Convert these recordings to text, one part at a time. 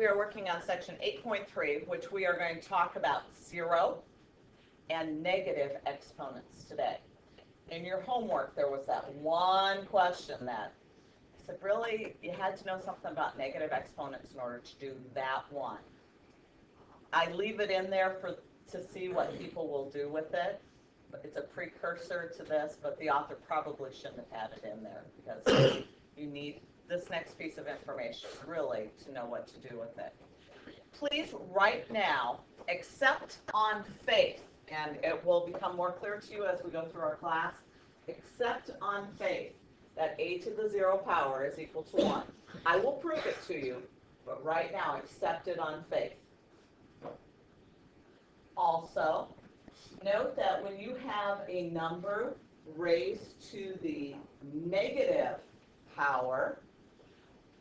we are working on section 8.3, which we are going to talk about zero and negative exponents today. In your homework, there was that one question that I said, really, you had to know something about negative exponents in order to do that one. I leave it in there to see what people will do with it. It's a precursor to this, but the author probably shouldn't have had it in there because you need this next piece of information really to know what to do with it. Please right now accept on faith, and it will become more clear to you as we go through our class. Accept on faith that a to the 0 power is equal to 1. I will prove it to you, but right now accept it on faith. Also, note that when you have a number raised to the negative power,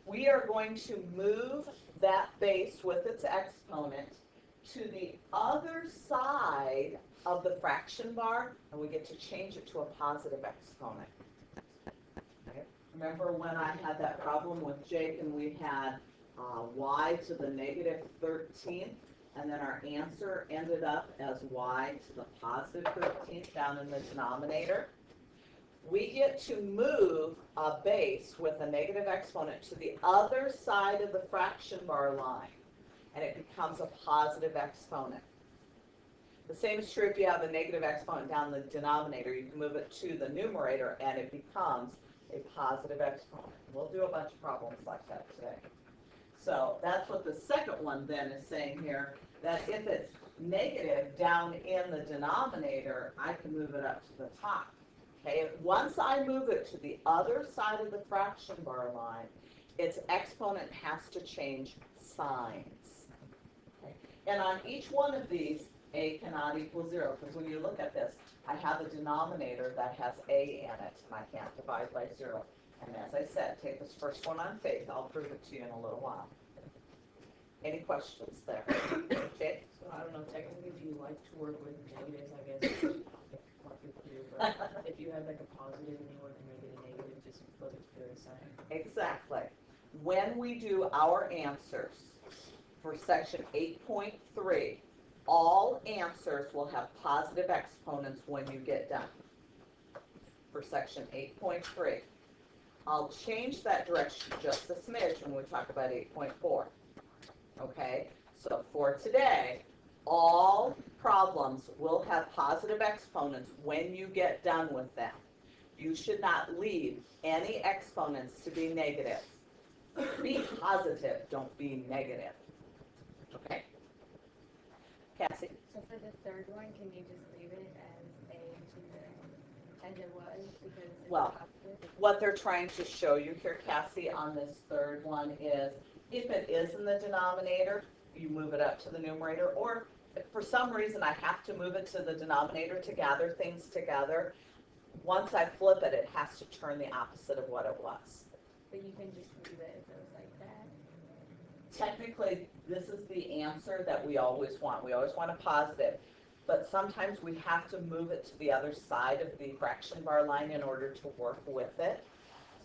we are going to move that base with its exponent to the other side of the fraction bar, and we get to change it to a positive exponent. Okay. Remember when I had that problem with Jake and we had y to the negative 13th, and then our answer ended up as y to the positive 13th down in the denominator? We get to move a base with a negative exponent to the other side of the fraction bar line, and it becomes a positive exponent. The same is true if you have a negative exponent down the denominator. You can move it to the numerator, and it becomes a positive exponent. We'll do a bunch of problems like that today. So that's what the second one then is saying here, that if it's negative down in the denominator, I can move it up to the top. Okay, once I move it to the other side of the fraction bar line, its exponent has to change signs. Okay. And on each one of these, a cannot equal 0, because when you look at this, I have a denominator that has a in it, and I can't divide by 0. And as I said, take this first one on faith. I'll prove it to you in a little while. Any questions there? Okay. So I don't know, technically, if you like to work with negatives, I guess. But if you had like a positive and you want to make it a negative, just flip it to the other side. Exactly. When we do our answers for section 8.3, all answers will have positive exponents when you get done. For section 8.3. I'll change that direction just a smidge when we talk about 8.4. Okay? So for today, all problems will have positive exponents when you get done with them. You should not leave any exponents to be negative. Be positive, don't be negative. Okay? Cassie? So for the third one, can you just leave it as it was? Because well, what they're trying to show you here, Cassie, on this third one is if it is in the denominator, you move it up to the numerator, or if for some reason I have to move it to the denominator to gather things together, once I flip it, it has to turn the opposite of what it was. But you can just leave it if it was like that? Technically, this is the answer that we always want. We always want a positive. But sometimes we have to move it to the other side of the fraction bar line in order to work with it.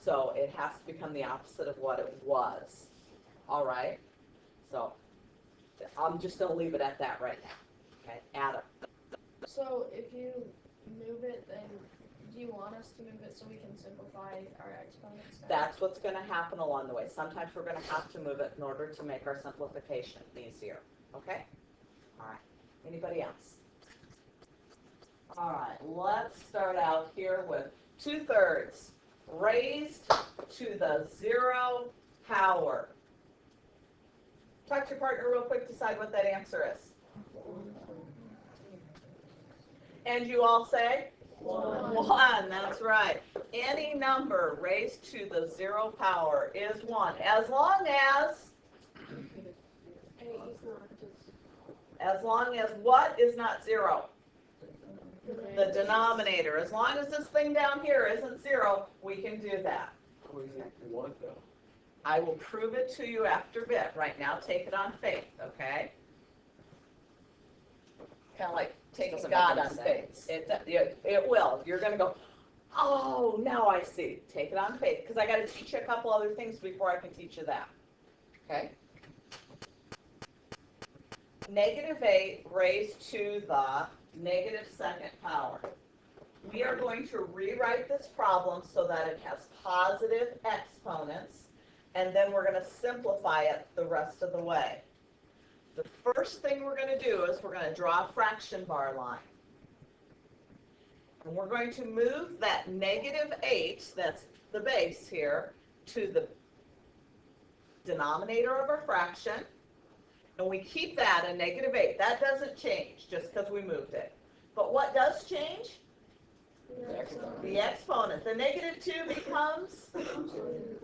So it has to become the opposite of what it was. All right? So I'm just going to leave it at that right now. Okay, Adam. So if you move it, then do you want us to move it so we can simplify our exponents? That's what's going to happen along the way. Sometimes we're going to have to move it in order to make our simplification easier. Okay? All right. Anybody else? All right, let's start out here with 2/3 raised to the 0 power. Talk to your partner real quick, decide what that answer is. And you all say? 1, that's right. Any number raised to the 0 power is 1, as long as what is not 0? The denominator. As long as this thing down here isn't 0, we can do that. I will prove it to you after a bit. Right now, take it on faith, okay? Kind of like taking God on faith. It will. You're going to go, oh, now I see. Take it on faith, because I got to teach you a couple other things before I can teach you that. Okay? negative 8 raised to the negative second power. We are going to rewrite this problem so that it has positive exponents, and then we're going to simplify it the rest of the way. The first thing we're going to do is we're going to draw a fraction bar line. And we're going to move that negative 8, that's the base here, to the denominator of our fraction. And we keep that a negative 8. That doesn't change just because we moved it. But what does change? The exponent. The negative 2 becomes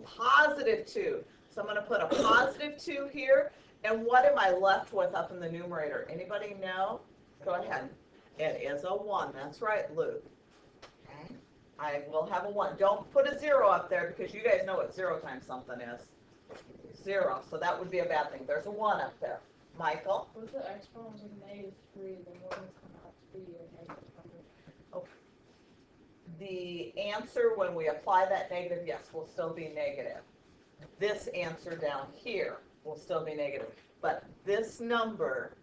positive 2. So I'm going to put a positive 2 here. And what am I left with up in the numerator? Anybody know? Go ahead. It is a 1. That's right, Luke. Okay. I will have a 1. Don't put a 0 up there because you guys know what 0 times something is. 0. So that would be a bad thing. There's a 1 up there. Michael? With the exponents of negative 3, then what would come out to be a negative number? Okay. The answer when we apply that negative, yes, will still be negative. This answer down here will still be negative. But this number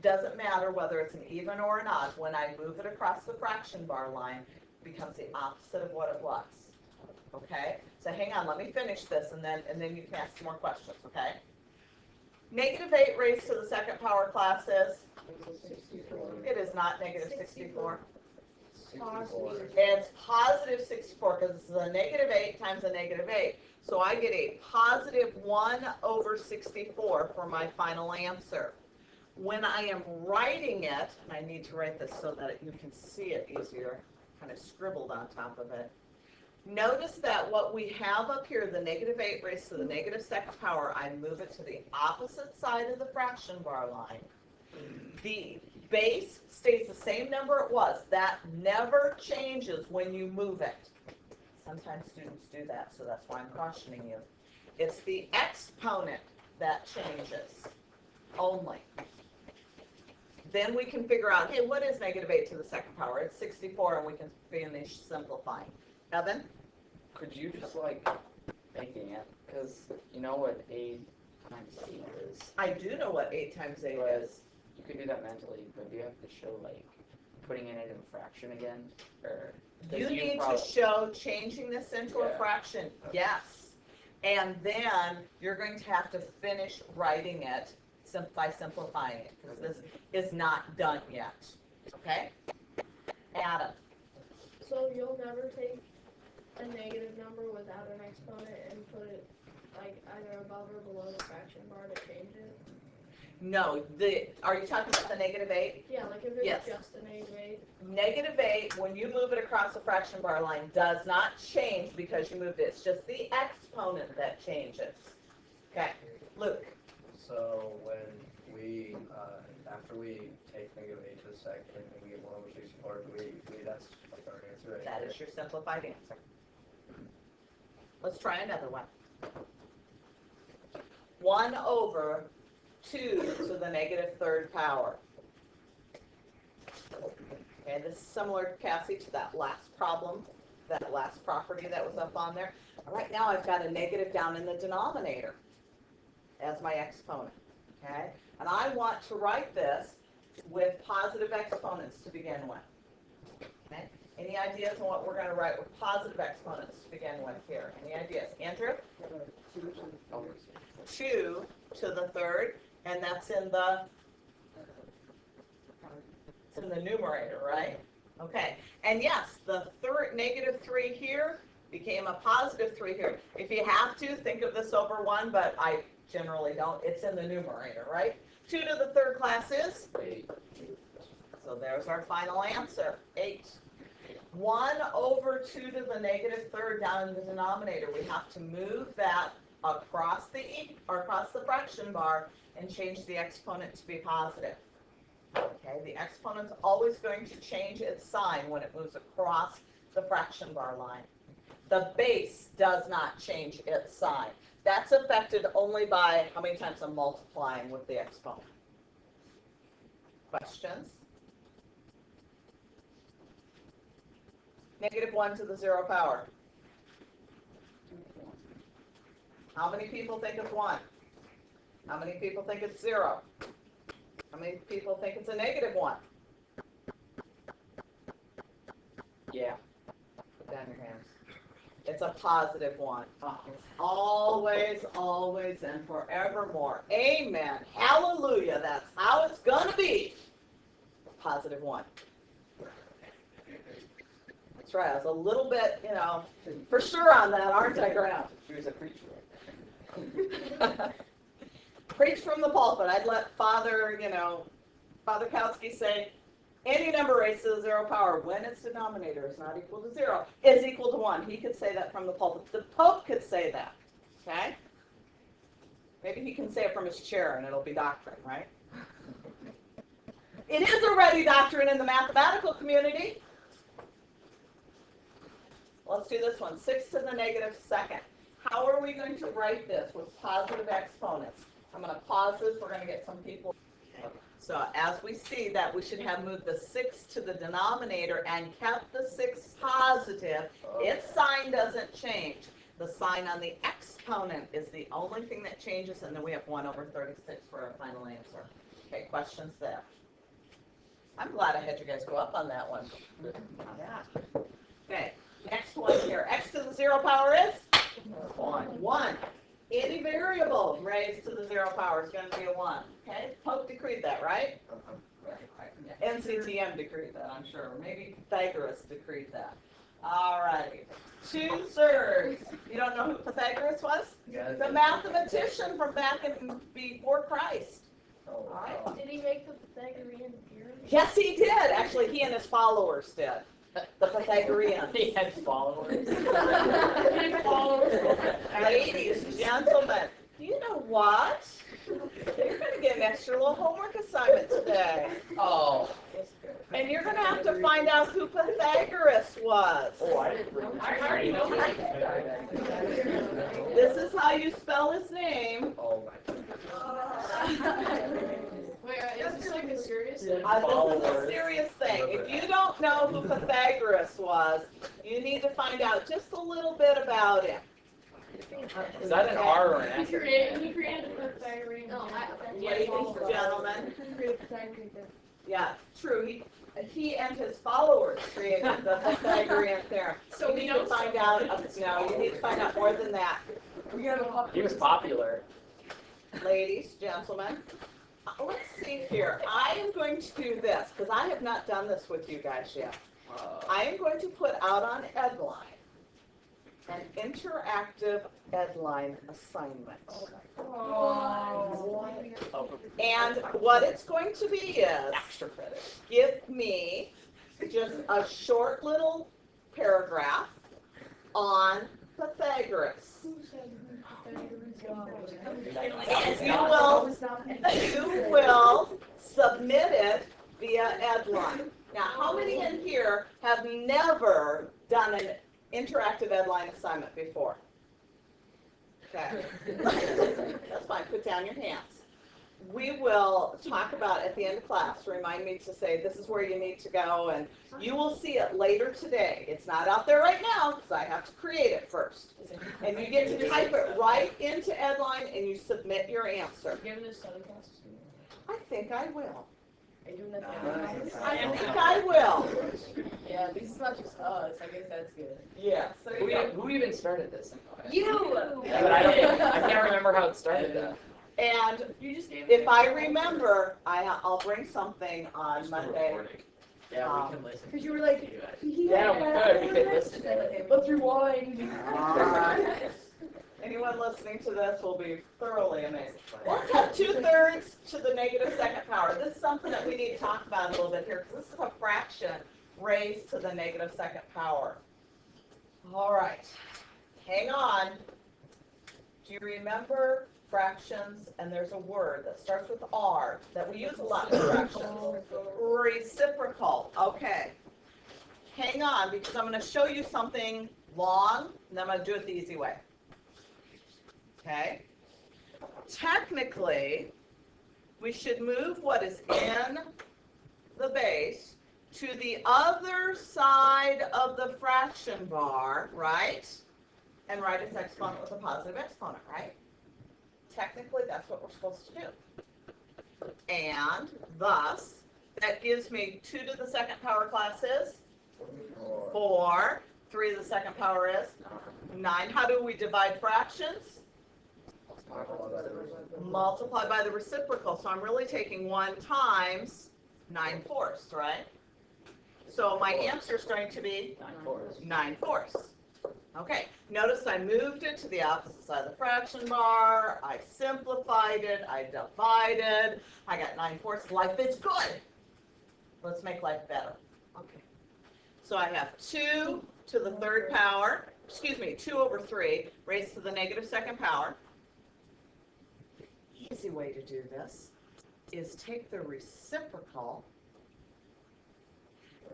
doesn't matter whether it's an even or an odd. When I move it across the fraction bar line, it becomes the opposite of what it was. Okay? So hang on, let me finish this and then you can ask some more questions, okay? Negative 8 raised to the second power class is? It is not negative 64. It's positive 64 because it's a negative 8 times a negative 8. So I get a positive 1 over 64 for my final answer. When I am writing it, and I need to write this so that you can see it easier, kind of scribbled on top of it. Notice that what we have up here, the negative 8 raised to the negative second power, I move it to the opposite side of the fraction bar line. The base stays the same number it was. That never changes when you move it. Sometimes students do that, so that's why I'm cautioning you. It's the exponent that changes only. Then we can figure out, hey, what is negative 8 to the second power? It's 64, and we can finish simplifying. Evan? Could you just like making it? Because you know what 8 times 8 is. I do know what 8 times 8 But is. you could do that mentally, but do you have to show like putting it in a fraction again? Or You need to show changing this into a fraction. Yes. And then you're going to have to finish writing it by simplifying it, because this is not done yet. Okay? Adam? So you'll never take a negative number without an exponent and put it like either above or below the fraction bar to change it? No. Are you talking about the negative 8? Yeah, like if it Yes. was just a negative 8. Negative 8, when you move it across the fraction bar line, does not change because you moved it. It's just the exponent that changes. Okay. Luke? So when we, after we take negative 8 to the second and we get 1 over 64, that's like our answer right That there. is your simplified answer. Let's try another one. 1 over 2 to the negative third power. Okay, this is similar, Cassie, to that last problem, that last property that was up on there. All right, now I've got a negative down in the denominator as my exponent, okay? And I want to write this with positive exponents to begin with, okay? Any ideas on what we're going to write with positive exponents to begin with here? Any ideas? Andrew? 2 to the third, and that's in the numerator, right? Okay, and yes, the negative 3 here became a positive 3 here. If you have to, think of this over 1, but I generally don't. It's in the numerator, right? 2 to the third class is? 8. So there's our final answer, 8. 1 over 2 to the negative third down in the denominator. We have to move that across the fraction bar and change the exponent to be positive. Okay, the exponent's always going to change its sign when it moves across the fraction bar line. The base does not change its sign. That's affected only by how many times I'm multiplying with the exponent. Questions? Negative 1 to the 0 power. How many people think it's 1? How many people think it's 0? How many people think it's a negative 1? Yeah. Put down your hands. It's a positive 1. It's always, always, and forevermore. Amen. Hallelujah. That's how it's going to be. Positive 1. That's right. I was a little bit, for sure on that, aren't I, Graham? She was a preacher. Preach from the pulpit. I'd let Father Kautsky say, any number raised to the 0 power when its denominator is not equal to 0 is equal to 1. He could say that from the pulpit. The Pope could say that. Okay? Maybe he can say it from his chair and it'll be doctrine, right? It is already doctrine in the mathematical community. Let's do this one. 6 to the negative second. How are we going to write this with positive exponents? I'm going to pause this. We're going to get some people. So as we see that, we should have moved the 6 to the denominator and kept the 6 positive. Its sign doesn't change. The sign on the exponent is the only thing that changes, and then we have 1 over 36 for our final answer. Okay, questions there? I'm glad I had you guys go up on that one. Yeah. Okay, next one here. X to the 0 power is? 1. Any variable raised to the 0 power is going to be a 1. Okay? Pope decreed that, right? NCTM decreed that, I'm sure. Maybe Pythagoras decreed that. All righty. 2/3. You don't know who Pythagoras was? Yeah, The mathematician from back in before Christ. Oh, All right. Did he make the Pythagorean theorem? Yes, he did. Actually, he and his followers did. The Pythagoreans. He had followers. Ladies, gentlemen, you know what? You're going to get an extra little homework assignment today. Oh. And you're going to have to find out who Pythagoras was. Oh, I didn't. I already know. This is how you spell his name. Oh my. Wait, is this like a serious This is a serious thing. If you don't know who Pythagoras was, you need to find out just a little bit about him. Is that an R or an S? He created the Pythagorean No, theorem. Ladies and gentlemen. He created the Pythagorean theorem. Yeah, true. He and his followers created the Pythagorean theorem. So you we need know to find out. No, you need to find out more than that. He was popular. Ladies, gentlemen, let's see here. I am going to do this because I have not done this with you guys yet. I am going to put out on Edline an interactive Edline assignment. And what it's going to be is Extra credit. give me just a short little paragraph on Pythagoras. You will submit it via Edline. Now, how many in here have never done an interactive Edline assignment before? Okay. That's fine. Put down your hands. We will talk about at the end of class. Remind me to say this is where you need to go, and you will see it later today. It's not out there right now because I have to create it first. And you get to type it right into Edline and you submit your answer. Given this study class? I think I will. Are you doing that? I think I will. Yeah, this is not just us. I guess that's good. Yes. Who even started this? You. Yeah, but I can't remember how it started. And You just gave if I remember, I'll bring something on Monday. Yeah, we can listen. Because you were like, Yeah, we could listen. let's rewind. Anyone listening to this will be thoroughly amazed. Let's have 2/3 to the negative second power. This is something that we need to talk about a little bit here because this is a fraction raised to the negative second power. All right. Hang on. Do you remember fractions? And there's a word that starts with R that we use a lot in fractions. Reciprocal. Okay. Hang on because I'm going to show you something long and then I'm going to do it the easy way. Okay? Technically, we should move what is in the base to the other side of the fraction bar, right? And write its exponent with a positive exponent, right? Technically, that's what we're supposed to do. And Thus, that gives me 2 to the second power class is 4. 3 to the second power is 9. How do we divide fractions? Multiply by the reciprocal. So I'm really taking 1 times 9/4, right? So my answer is going to be 9/4. Okay, notice I moved it to the opposite side of the fraction bar. I simplified it. I divided. I got 9/4. Life is good. Let's make life better. Okay. So I have 2 to the third power. Excuse me, 2 over 3 raised to the negative second power. Easy way to do this is take the reciprocal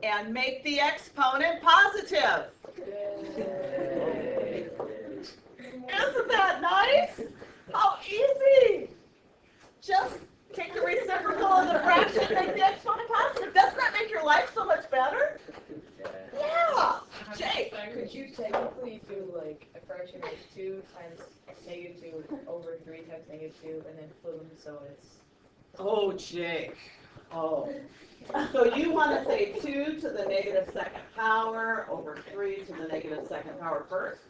and make the exponent positive. Isn't that nice? How easy! Just take the reciprocal of the fraction and make the exponent positive. Doesn't that make your life so much better? Yeah! Jake! Could you technically do like a fraction of 2 times -2 over 3 times -2 and then flip them so it's... Oh, Jake. Oh. So you want to say 2 to the negative second power over 3 to the negative second power first?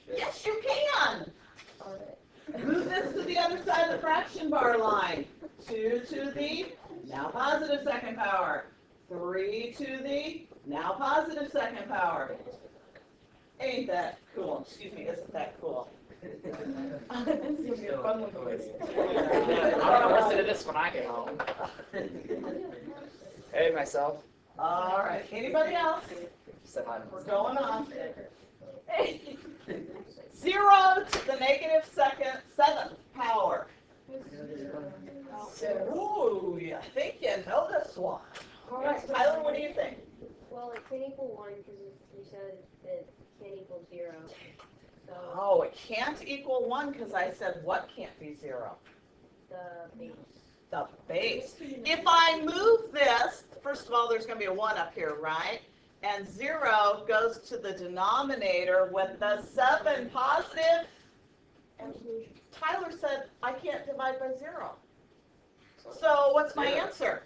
Yes, you can. Move this to the other side of the fraction bar line. 2 to the now positive second power. 3 to the now positive second power. Ain't that cool? Excuse me, isn't that cool? I'm gonna listen to this when I get home. Hey, myself. All right. Anybody else? Said hi. We're going on. 0 to the negative seventh power. Ooh, I think you know this one. All right, Tyler, what do you think? Well, it can equal 1 because you said it can't equal 0. So Oh, it can't equal 1 because I said what can't be 0? the base. The base. If I move this, first of all, there's going to be a 1 up here, right? And 0 goes to the denominator with the 7 positive. And Tyler said I can't divide by 0. So what's my answer?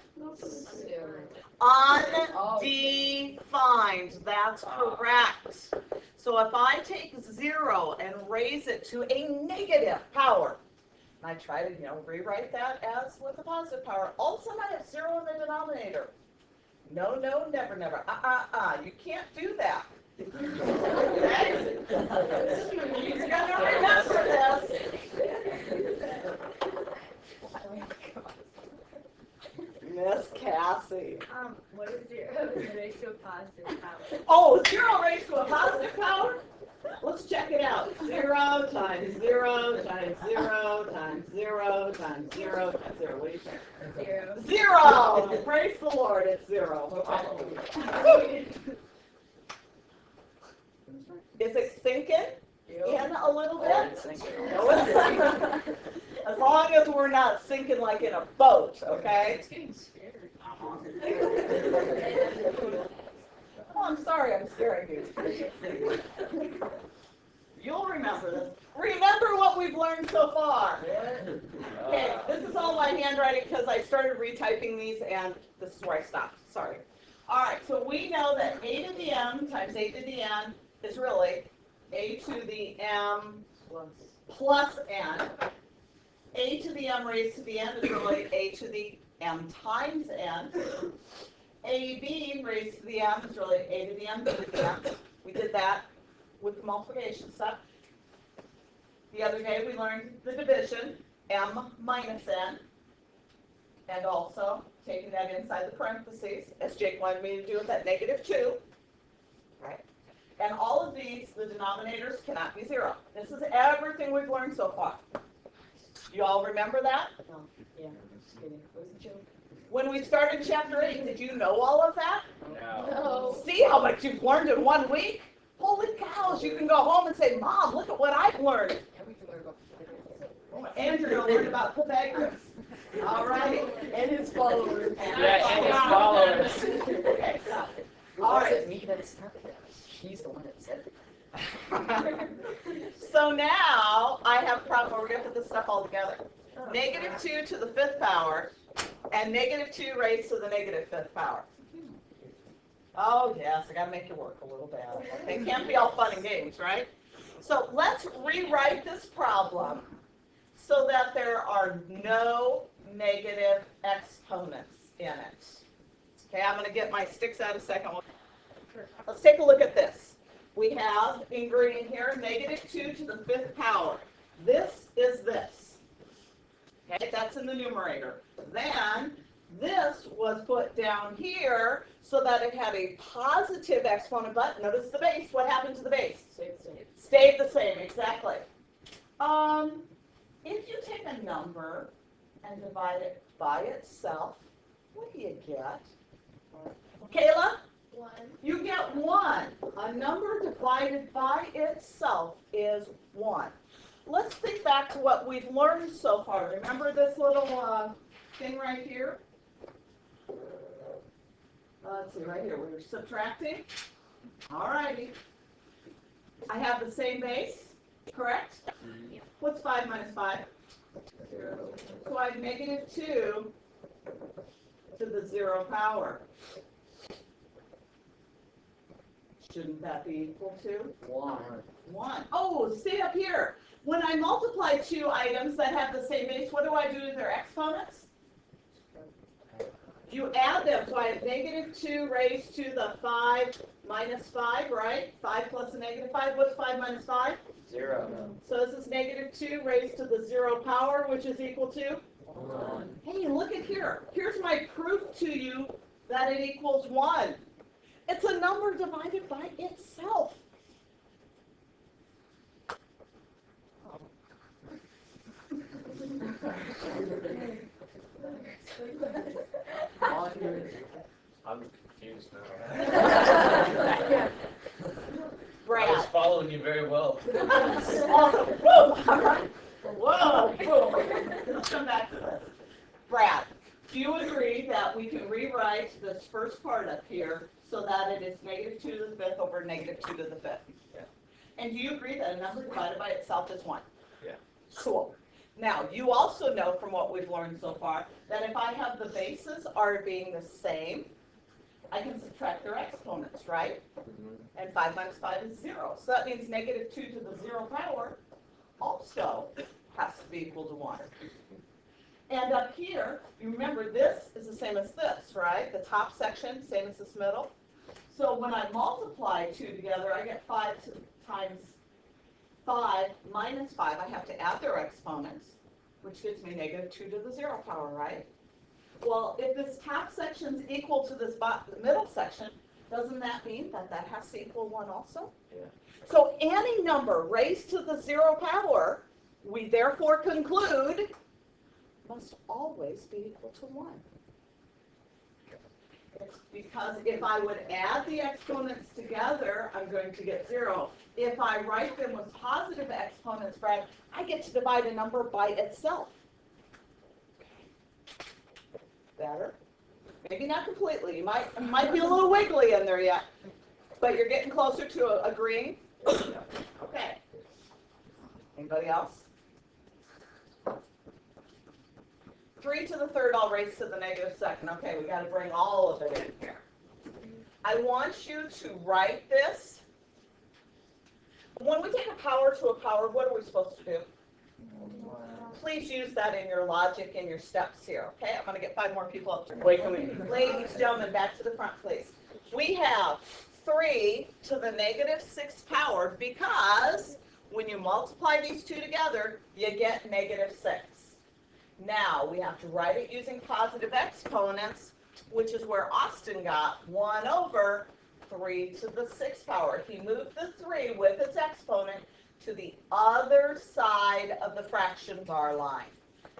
Undefined. That's correct. So if I take 0 and raise it to a negative power, and I try to, rewrite that as with a positive power, all of a sudden I have 0 in the denominator. No, no, never, never. You can't do that. Okay? You're going to remember this. Miss Cassie. What is 0 raised to a positive power? Oh, 0 raised to a positive power? Let's check it out. 0 times 0 times 0 times 0 times 0 times 0. What do you think? 0. 0! Praise the Lord, it's 0. Is it sinking in a little bit? No, it's not. As long as we're not sinking like in a boat, okay? It's getting scared. Oh, I'm sorry, I'm scaring you. You'll remember this. Remember what we've learned so far. Okay, this is all my handwriting because I started retyping these and this is where I stopped. Sorry. All right, so we know that a to the m times a to the n is really a to the m plus n. A to the m raised to the n is really a to the m times n. AB raised to the m is really a to the m to the m. We did that with the multiplication stuff. The other day we learned the division, m minus n, and also taking that inside the parentheses, as Jake wanted me to do with that -2. Right? And all of these, the denominators cannot be 0. This is everything we've learned so far. You all remember that? Yeah, just kidding. It was a joke. When we started chapter 8, did you know all of that? No. See how much you've learned in 1 week? Holy cows, you can go home and say, Mom, look at what I've learned. And we can learn about Andrew learned about Pythagoras. All right? and his followers. Yeah, and his followers. Okay, so, Who all was right. it? Me that said that. She's the one that said it. So now I have a problem where we're going to put this stuff all together. -2 to the 5th power and negative 2 raised to the negative 5th power. Oh, yes, I got to make it work a little bit. It can't be all fun and games, right? So let's rewrite this problem so that there are no negative exponents in it. Okay, I'm going to get my sticks out a second. Let's take a look at this. We have in green here negative 2 to the 5th power. This is this. Okay, that's in the numerator. Then this was put down here so that it had a positive exponent, but notice the base. What happened to the base? Stayed the same, exactly. If you take a number and divide it by itself, what do you get? Kayla? 1. You get 1. A number divided by itself is 1. Let's think back to what we've learned so far. Remember this little thing right here? Let's see, right here. We're subtracting. All righty. I have the same base, correct? What's 5 minus 5? 0. So I have negative 2 to the 0 power. Shouldn't that be equal to? 1. 1. Oh, stay up here. When I multiply two items that have the same base, what do I do to their exponents? You add them. So I have negative 2 raised to the 5 minus 5, right? 5 plus a negative 5. What's 5 minus 5? 0. So this is negative 2 raised to the 0 power, which is equal to? 1. Hey, look at here. Here's my proof to you that it equals 1. It's a number divided by itself. I'm confused now. Brad. I was following you very well. Awesome. Whoa. All right. Whoa. Let's come back to this. Brad, do you agree that we can rewrite this first part up here so that it is negative 2 to the 5th over negative 2 to the 5th? Yeah. And do you agree that a number divided by itself is 1? Yeah. Cool. Now, you also know from what we've learned so far that if I have the bases are being the same, I can subtract their exponents, right? And 5 minus 5 is 0. So that means negative 2 to the 0 power also has to be equal to 1. And up here, you remember this is the same as this, right? The top section, same as this middle. So when I multiply 2 together, I get 5 times 5 minus 5. I have to add their exponents, which gives me negative 2 to the 0 power, right? Well, if this top section is equal to this middle section, doesn't that mean that that has to equal 1 also? Yeah. So any number raised to the 0 power, we therefore conclude, must always be equal to 1. Because if I would add the exponents together, I'm going to get 0. If I write them with positive exponents, Brad, I get to divide a number by itself. Better? Maybe not completely. You might be a little wiggly in there yet, but you're getting closer to agreeing. Okay. Anybody else? 3 to the 3rd, I'll raise to the negative 2nd. Okay, we got to bring all of it in here. I want you to write this. When we take a power to a power, what are we supposed to do? Please use that in your logic and your steps here. Okay, I'm going to get 5 more people up. Wait, can we? Ladies, gentlemen, back to the front, please. We have 3 to the negative 6th power because when you multiply these two together, you get negative 6. Now, we have to write it using positive exponents, which is where Austin got 1 over 3 to the 6th power. He moved the 3 with its exponent to the other side of the fraction bar line.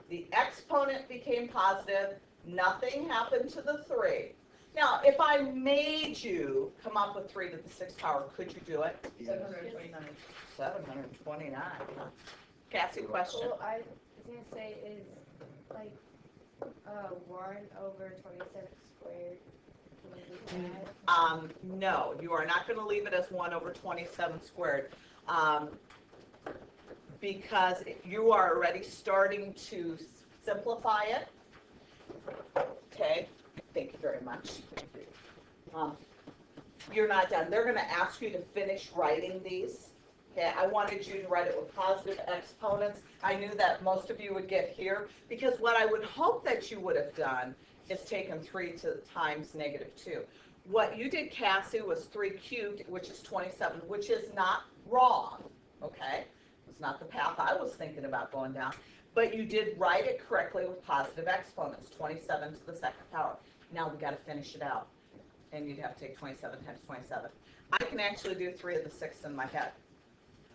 The exponent became positive. Nothing happened to the 3. Now, if I made you come up with 3 to the 6th power, could you do it? 729. 729. Cassie, question? Well, I was going to say is like 1 over 27 squared. Can we do that? No, you are not going to leave it as 1 over 27 squared because you are already starting to simplify it. Okay, thank you very much. You're not done. They're gonna ask you to finish writing these. Okay, I wanted you to write it with positive exponents. I knew that most of you would get here, because what I would hope that you would have done is taken 3 times -2. What you did, Cassie, was 3 cubed, which is 27, which is not wrong, okay? It's not the path I was thinking about going down, but you did write it correctly with positive exponents, 27 to the second power. Now we gotta finish it out, and you'd have to take 27 times 27. I can actually do 3 to the 6th in my head.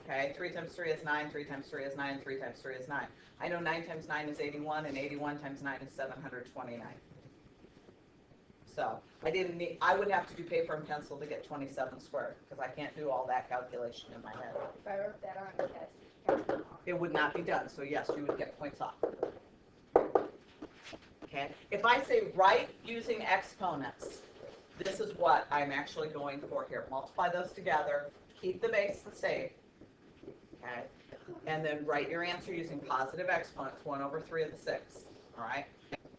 Okay, 3 times 3 is 9, 3 times 3 is 9, 3 times 3 is 9. I know 9 times 9 is 81, and 81 times 9 is 729. So I would have to do paper and pencil to get 27 squared, because I can't do all that calculation in my head. If I wrote that on the test, It would not be done, so yes, you would get points off. Okay, if I say write using exponents, this is what I'm actually going for here. Multiply those together, keep the base the same. Okay, and then write your answer using positive exponents, 1 over 3 to the 6th, all right?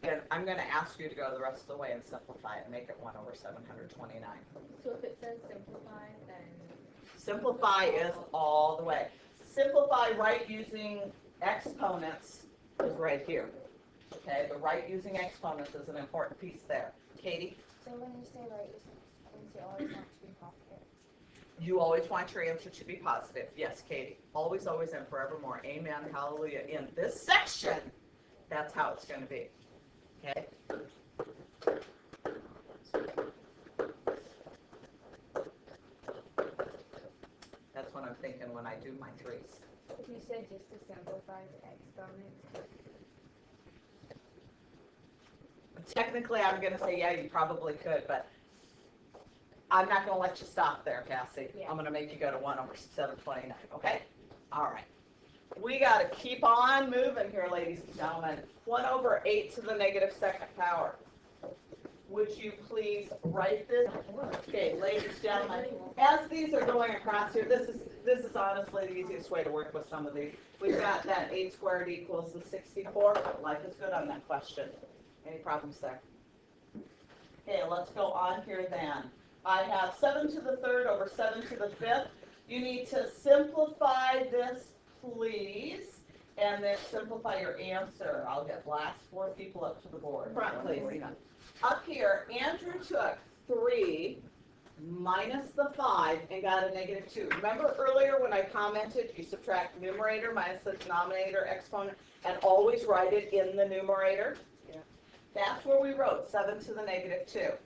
And I'm going to ask you to go the rest of the way and simplify it and make it 1 over 729. so if it says simplify, then Simplify is all the way. Simplify right using exponents is right here. Okay, the right using exponents is an important piece there. Katie? so when you say right, you always want to be positive. You always want your answer to be positive. Yes, Katie. Always, always, and forevermore. Amen. Hallelujah. In this section, that's how it's going to be. Okay? That's what I'm thinking when I do my 3s. If you said just to simplify the exponents, Technically, I'm going to say, yeah, you probably could, but I'm not going to let you stop there, Cassie. Yeah. I'm going to make you go to 1 over 729, okay? All right. We got to keep on moving here, ladies and gentlemen. 1 over 8 to the -2nd power. Would you please write this? Okay, ladies and gentlemen, as these are going across here, this is honestly the easiest way to work with some of these. We've got that 8 squared equals the 64. Life is good on that question. Any problems there? Okay, let's go on here then. I have 7 to the 3rd over 7 to the 5th. You need to simplify this, please, and then simplify your answer. I'll get last 4 people up to the board. Front, please. Up here, Andrew took 3 minus the 5 and got a -2. Remember earlier when I commented, you subtract numerator minus the denominator exponent and always write it in the numerator? Yeah. That's where we wrote 7 to the -2.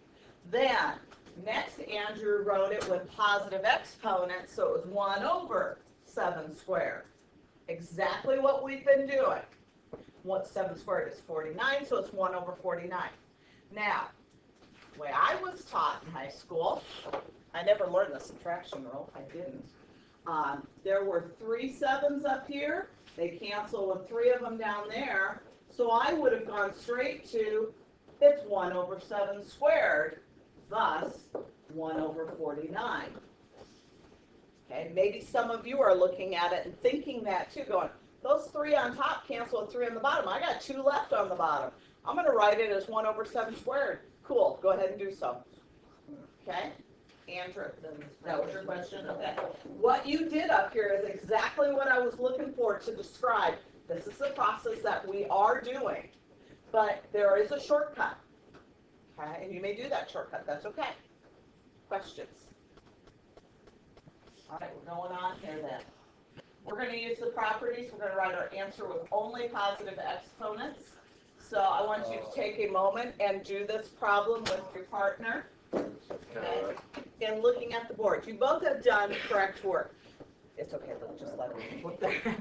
Then, next Andrew wrote it with positive exponents, so it was 1 over 7 squared. Exactly what we've been doing. 7 squared is 49, so it's 1 over 49. Now, the way I was taught in high school, I never learned the subtraction rule. I didn't. There were 3 7s up here. They cancel with 3 of them down there. So I would have gone straight to, it's 1 over 7 squared, thus 1 over 49. Okay, maybe some of you are looking at it and thinking that too, going, those 3 on top cancel with 3 on the bottom. I got 2 left on the bottom. I'm going to write it as 1 over 7 squared. Cool, go ahead and do so. Okay, Andrew, that was your question? Okay. What you did up here is exactly what I was looking for to describe. This is the process that we are doing, but there is a shortcut. Okay, and you may do that shortcut. That's okay. Questions? All right, we're going on here then. We're going to use the properties. We're going to write our answer with only positive exponents. So I want you to take a moment and do this problem with your partner. Okay? And looking at the board. You both have done correct work. It's okay, just let me look there.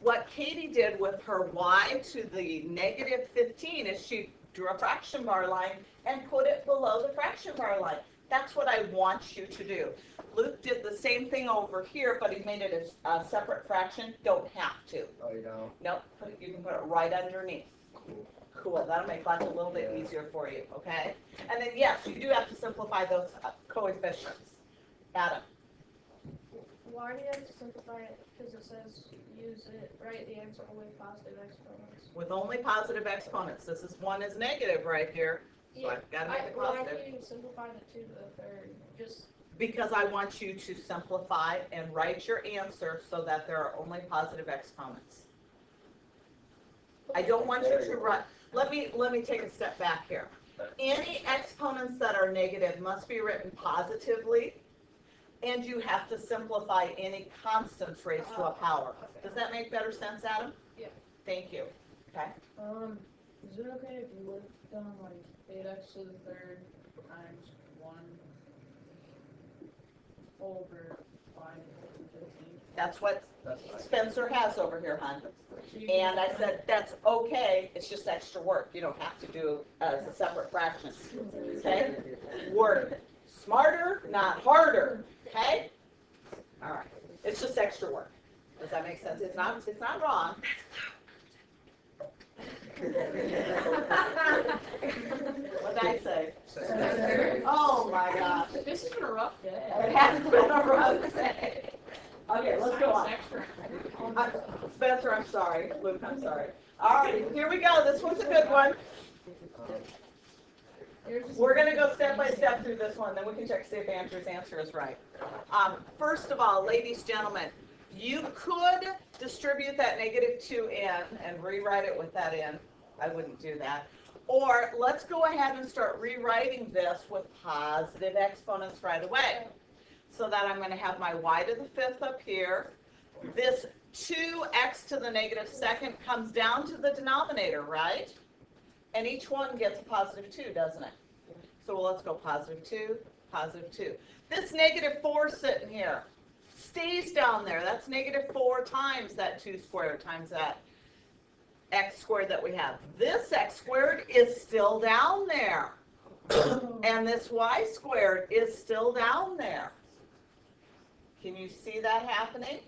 What Katie did with her y to the -15 is she drew a fraction bar line and put it below the fraction bar line. That's what I want you to do. Luke did the same thing over here, but he made it a separate fraction. Don't have to. Oh, you don't? Nope, you can put it right underneath. Cool, that'll make life a little bit easier for you, okay? And then yes, you do have to simplify those coefficients. Adam? why do you have to simplify it? Because it says use it, write the answer with positive exponents. With only positive exponents. This is one is negative right here, so I've got to make it Why positive. can't you simplify it to the third? Just Because I want you to simplify and write your answer so that there are only positive exponents. I don't want you to write. Let me take a step back here. Any exponents that are negative must be written positively, and you have to simplify any constants raised to a power. Does that make better sense, Adam? Yeah. Thank you. Okay. Is it okay if you lived down like 8x to the third times 1 over 5 to the 15th? That's what That's fine. Spencer has over here, hon. And I said, that's okay, it's just extra work. You don't have to do as a separate fraction. Okay? Work smarter, not harder. Okay? All right. It's just extra work. Does that make sense? It's not wrong. What did I say? Oh my gosh. This has been a rough day. It has been a rough day. Okay, let's go on. Spencer, I'm sorry. Luke, I'm sorry. All right, here we go. This one's a good one. We're going to go step by step through this one, then we can check to see if Andrew's answer is right. First of all, ladies, gentlemen, you could distribute that -2 in and rewrite it with that in. I wouldn't do that. Or let's go ahead and start rewriting this with positive exponents right away. So that I'm going to have my y to the 5th up here. This 2x to the -2nd comes down to the denominator, right? And each one gets a +2, doesn't it? So let's go +2, +2. This -4 sitting here stays down there. That's -4 times that 2 squared times that x squared that we have. This x squared is still down there. And this y squared is still down there. Can you see that happening?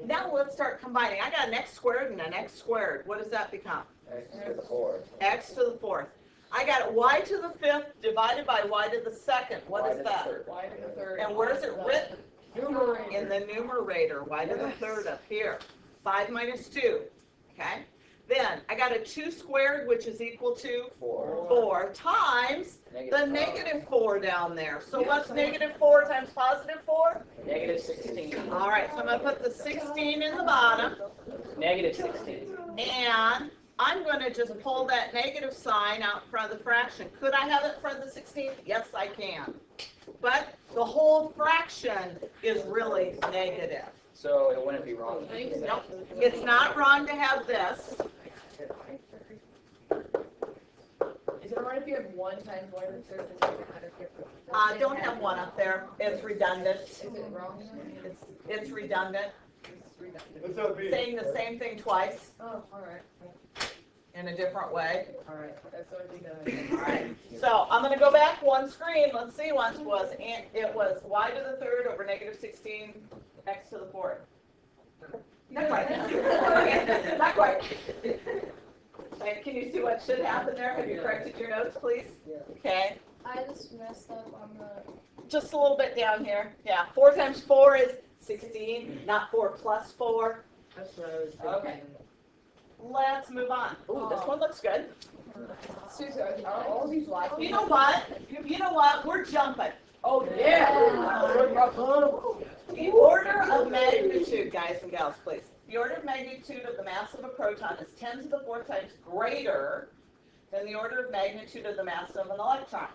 Now let's start combining. I got an x squared and an x squared. What does that become? X to the 4th. X to the 4th. I got y to the 5th divided by y to the 2nd. What is that? Y to the third. And where is it written? Numerator. In the numerator. Y to the 3rd up here. 5 minus 2. Okay? Then I got a 2 squared, which is equal to 4 times the -4 down there. So what's -4 times +4? -16. All right, so I'm going to put the 16 in the bottom. -16. And I'm going to just pull that negative sign out in front of the fraction. Could I have it in front of the 16? Yes, I can. But the whole fraction is really negative. So it wouldn't be wrong. Nope. It's not wrong to have this. Is it alright if you have 1 times y to the third? Does it matter if you Don't have one up there. It's redundant. Is it wrong? It's redundant. It's redundant. What's up, B? Saying the same thing twice Oh, alright. in a different way. Alright. That's what I think All right. So I'm going to go back one screen. Let's see. Once it was y to the 3rd over -16 x to the 4th. Not quite. Okay, not quite. Okay, can you see what should happen there? Have you corrected your notes, please? Okay. I just messed up on the. Just a little bit down here. Yeah. 4 times 4 is 16, not 4 plus 4. That's what I was thinking. Okay. Let's move on. Ooh, this one looks good. Susan, are all these last You know what? You know what? We're jumping. Oh, yeah! The order of magnitude, guys and gals, please. The order of magnitude of the mass of a proton is 10 to the 4th times greater than the order of magnitude of the mass of an electron,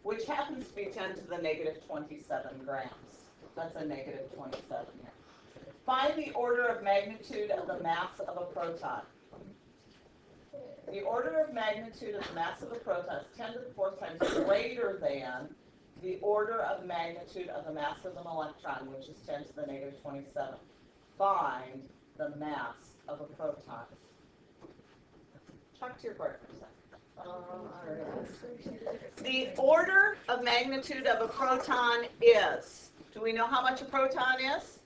which happens to be 10 to the -27 grams. That's a -27 here. Find the order of magnitude of the mass of a proton. The order of magnitude of the mass of a proton is 10 to the 4th times greater than the order of magnitude of the mass of an electron, which is 10 to the -27. Find the mass of a proton. Talk to your partner for a second. The order of magnitude of a proton is, do we know how much a proton is?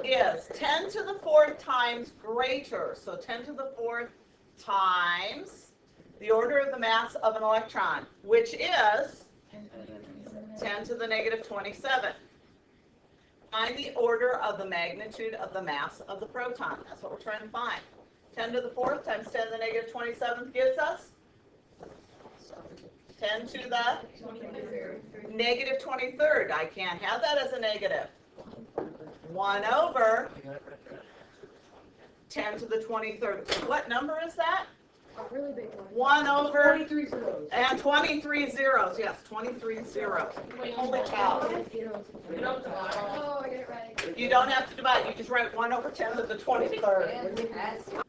Is 10 to the 4th times greater. So 10 to the 4th times the order of the mass of an electron, which is 10 to the negative 27. Find the order of the magnitude of the mass of the proton. That's what we're trying to find. 10 to the 4th times 10 to the negative 27th gives us 10 to the negative 23rd. I can't have that as a negative. 1 over 10 to the 23rd. What number is that? A really big one. 1 over 23 zeros. and 23 zeros. Yes, 23 zeros. Holy cow. Oh, I get it right. You don't have to divide. You just write 1 over 10 to the 23rd.